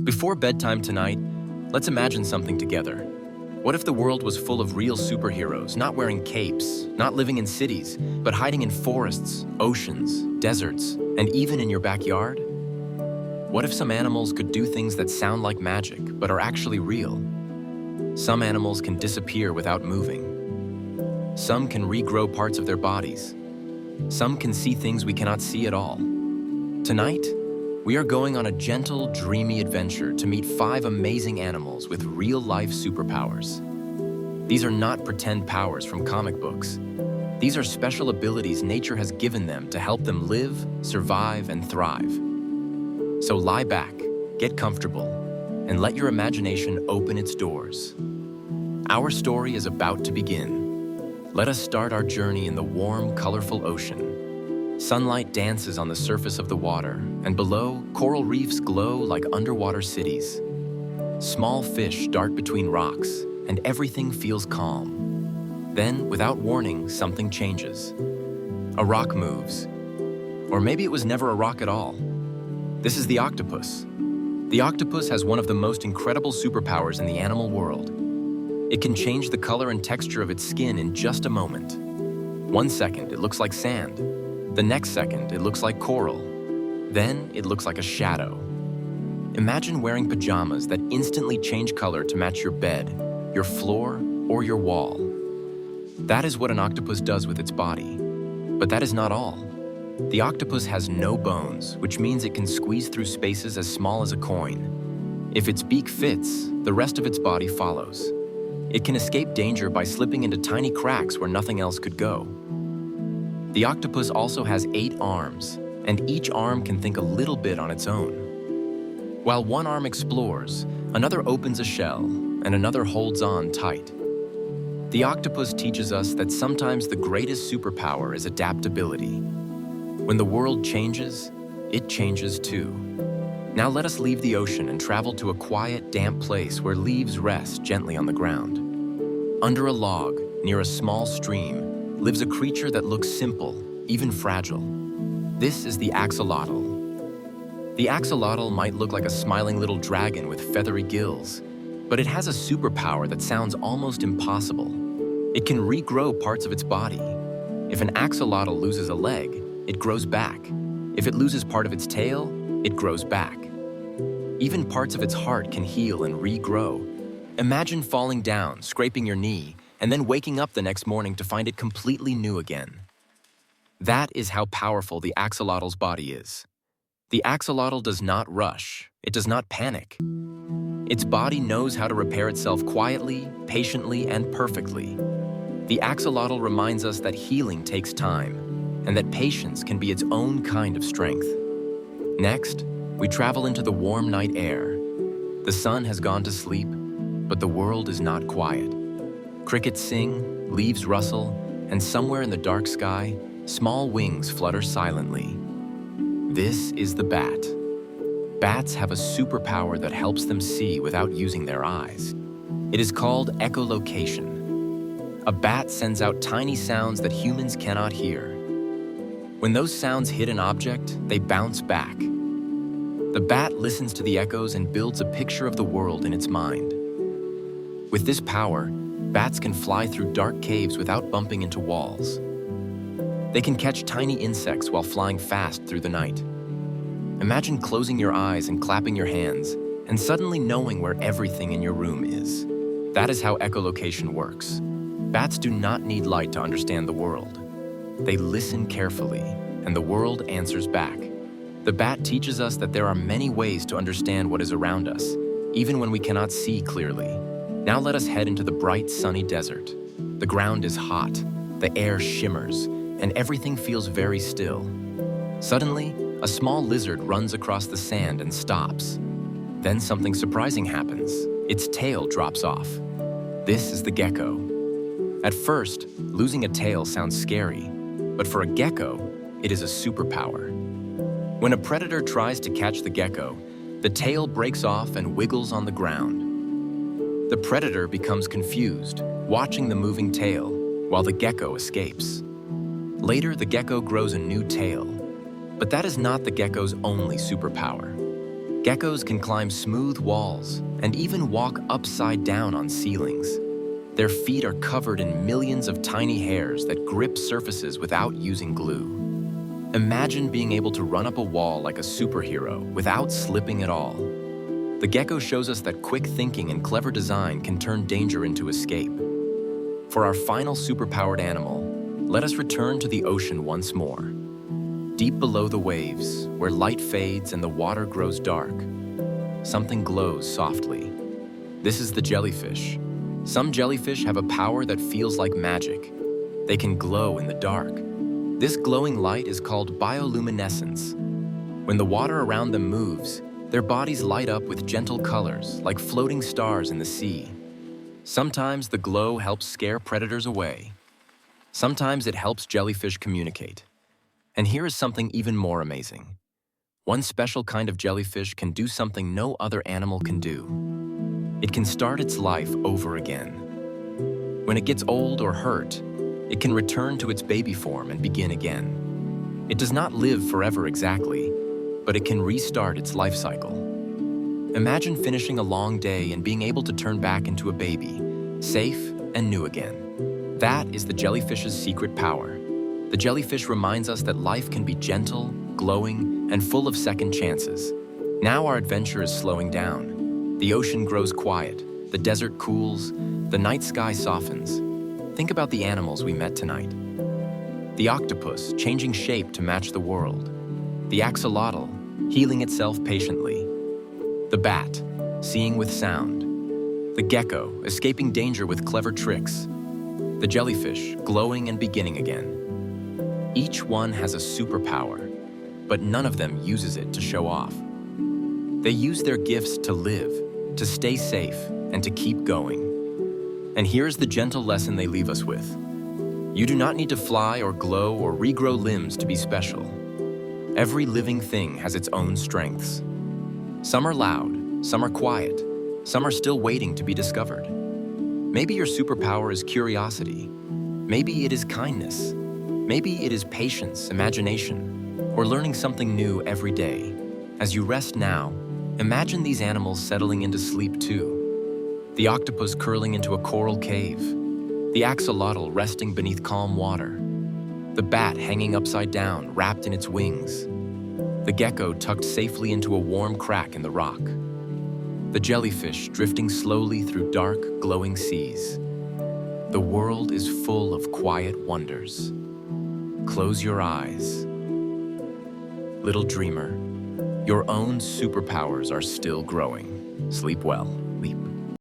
Before bedtime tonight, let's imagine something together. What if the world was full of real superheroes, not wearing capes, not living in cities, but hiding in forests, oceans, deserts, and even in your backyard? What if some animals could do things that sound like magic, but are actually real? Some animals can disappear without moving. Some can regrow parts of their bodies. Some can see things we cannot see at all. Tonight, we are going on a gentle, dreamy adventure to meet 5 amazing animals with real-life superpowers. These are not pretend powers from comic books. These are special abilities nature has given them to help them live, survive, and thrive. So lie back, get comfortable, and let your imagination open its doors. Our story is about to begin. Let us start our journey in the warm, colorful ocean. Sunlight dances on the surface of the water, and below, coral reefs glow like underwater cities. Small fish dart between rocks, and everything feels calm. Then, without warning, something changes. A rock moves. Or maybe it was never a rock at all. This is the octopus. The octopus has one of the most incredible superpowers in the animal world. It can change the color and texture of its skin in just a moment. 1 second, it looks like sand. The next second, it looks like coral. Then, it looks like a shadow. Imagine wearing pajamas that instantly change color to match your bed, your floor, or your wall. That is what an octopus does with its body. But that is not all. The octopus has no bones, which means it can squeeze through spaces as small as a coin. If its beak fits, the rest of its body follows. It can escape danger by slipping into tiny cracks where nothing else could go. The octopus also has 8 arms, and each arm can think a little bit on its own. While one arm explores, another opens a shell, and another holds on tight. The octopus teaches us that sometimes the greatest superpower is adaptability. When the world changes, it changes too. Now let us leave the ocean and travel to a quiet, damp place where leaves rest gently on the ground. Under a log, near a small stream, lives a creature that looks simple, even fragile. This is the axolotl. The axolotl might look like a smiling little dragon with feathery gills, but it has a superpower that sounds almost impossible. It can regrow parts of its body. If an axolotl loses a leg, it grows back. If it loses part of its tail, it grows back. Even parts of its heart can heal and regrow. Imagine falling down, scraping your knee, and then waking up the next morning to find it completely new again. That is how powerful the axolotl's body is. The axolotl does not rush. It does not panic. Its body knows how to repair itself quietly, patiently, and perfectly. The axolotl reminds us that healing takes time, and that patience can be its own kind of strength. Next, we travel into the warm night air. The sun has gone to sleep, but the world is not quiet. Crickets sing, leaves rustle, and somewhere in the dark sky, small wings flutter silently. This is the bat. Bats have a superpower that helps them see without using their eyes. It is called echolocation. A bat sends out tiny sounds that humans cannot hear. When those sounds hit an object, they bounce back. The bat listens to the echoes and builds a picture of the world in its mind. With this power, bats can fly through dark caves without bumping into walls. They can catch tiny insects while flying fast through the night. Imagine closing your eyes and clapping your hands, and suddenly knowing where everything in your room is. That is how echolocation works. Bats do not need light to understand the world. They listen carefully, and the world answers back. The bat teaches us that there are many ways to understand what is around us, even when we cannot see clearly. Now let us head into the bright, sunny desert. The ground is hot, the air shimmers, and everything feels very still. Suddenly, a small lizard runs across the sand and stops. Then something surprising happens. Its tail drops off. This is the gecko. At first, losing a tail sounds scary, but for a gecko, it is a superpower. When a predator tries to catch the gecko, the tail breaks off and wiggles on the ground. The predator becomes confused, watching the moving tail, while the gecko escapes. Later, the gecko grows a new tail. But that is not the gecko's only superpower. Geckos can climb smooth walls and even walk upside down on ceilings. Their feet are covered in millions of tiny hairs that grip surfaces without using glue. Imagine being able to run up a wall like a superhero without slipping at all. The gecko shows us that quick thinking and clever design can turn danger into escape. For our final superpowered animal, let us return to the ocean once more. Deep below the waves, where light fades and the water grows dark, something glows softly. This is the jellyfish. Some jellyfish have a power that feels like magic. They can glow in the dark. This glowing light is called bioluminescence. When the water around them moves, their bodies light up with gentle colors, like floating stars in the sea. Sometimes the glow helps scare predators away. Sometimes it helps jellyfish communicate. And here is something even more amazing. One special kind of jellyfish can do something no other animal can do. It can start its life over again. When it gets old or hurt, it can return to its baby form and begin again. It does not live forever exactly, but it can restart its life cycle. Imagine finishing a long day and being able to turn back into a baby, safe and new again. That is the jellyfish's secret power. The jellyfish reminds us that life can be gentle, glowing, and full of second chances. Now our adventure is slowing down. The ocean grows quiet, the desert cools, the night sky softens. Think about the animals we met tonight. The octopus, changing shape to match the world. The axolotl, healing itself patiently. The bat, seeing with sound. The gecko, escaping danger with clever tricks. The jellyfish, glowing and beginning again. Each one has a superpower, but none of them uses it to show off. They use their gifts to live, to stay safe, and to keep going. And here's the gentle lesson they leave us with. You do not need to fly or glow or regrow limbs to be special. Every living thing has its own strengths. Some are loud, some are quiet, some are still waiting to be discovered. Maybe your superpower is curiosity. Maybe it is kindness. Maybe it is patience, imagination, or learning something new every day. As you rest now, imagine these animals settling into sleep too. The octopus curling into a coral cave. The axolotl resting beneath calm water. The bat hanging upside down, wrapped in its wings. The gecko tucked safely into a warm crack in the rock. The jellyfish drifting slowly through dark, glowing seas. The world is full of quiet wonders. Close your eyes. Little dreamer, your own superpowers are still growing. Sleep well.